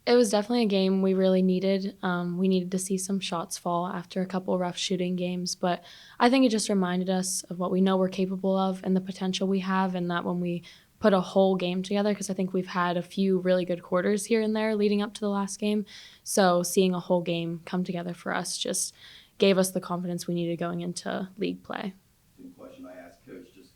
It was definitely a game we really needed. We needed to see some shots fall after a couple rough shooting games, but I think it just reminded us of what we know we're capable of and the potential we have, and that when we put a whole game together, because I think we've had a few really good quarters here and there leading up to the last game. So seeing a whole game come together for us just gave us the confidence we needed going into league play. Same question I asked Coach, just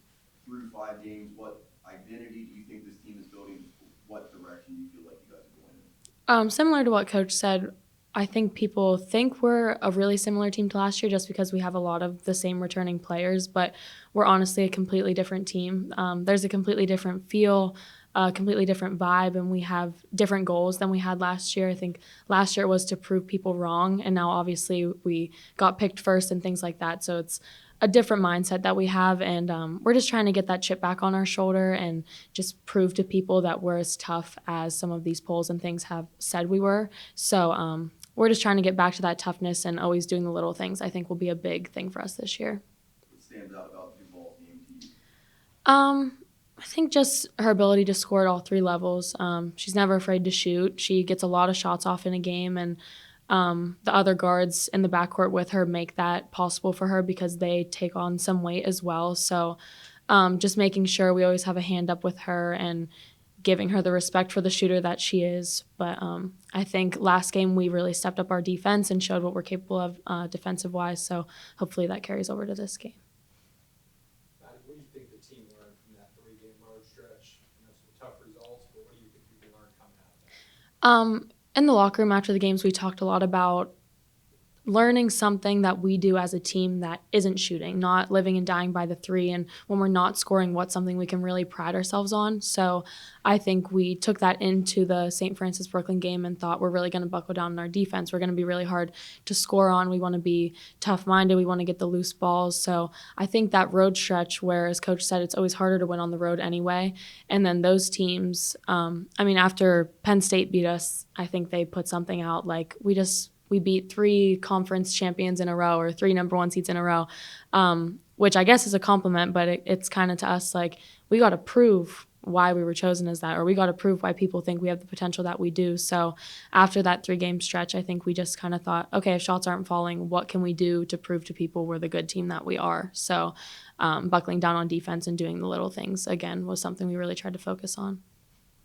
through 5 games, what identity do you think this team is building? What direction do you feel like you guys are going in? Similar to what Coach said, I think people think we're a really similar team to last year just because we have a lot of the same returning players, but we're honestly a completely different team. There's a completely different feel, a completely different vibe, and we have different goals than we had last year. I think last year was to prove people wrong, and now obviously we got picked first and things like that. So it's a different mindset that we have, and we're just trying to get that chip back on our shoulder and just prove to people that we're as tough as some of these polls and things have said we were. So we're just trying to get back to that toughness and always doing the little things. I think will be a big thing for us this year. What stands out about Duval's game to you? I think just her ability to score at all three levels. She's never afraid to shoot. She gets a lot of shots off in a game, and the other guards in the backcourt with her make that possible for her because they take on some weight as well. So just making sure we always have a hand up with her and giving her the respect for the shooter that she is. But I think last game we really stepped up our defense and showed what we're capable of defensive-wise. So hopefully that carries over to this game. Mady, what do you think the team learned from that three-game road stretch? Some tough results, but what do you think you learned coming out of that? In the locker room after the games, we talked a lot about learning something that we do as a team that isn't shooting, not living and dying by the three. And when we're not scoring, what's something we can really pride ourselves on. So I think we took that into the St. Francis Brooklyn game and thought we're really going to buckle down in our defense. We're going to be really hard to score on. We want to be tough-minded. We want to get the loose balls. So I think that road stretch where, as Coach said, it's always harder to win on the road anyway. And then those teams, after Penn State beat us, I think they put something out like we beat 3 conference champions in a row or 3 number 1 seeds in a row, which I guess is a compliment, but it's kind of to us like we got to prove why we were chosen as that, or we got to prove why people think we have the potential that we do. So after that 3-game stretch, I think we just kind of thought, okay, if shots aren't falling, what can we do to prove to people we're the good team that we are? So buckling down on defense and doing the little things, again, was something we really tried to focus on.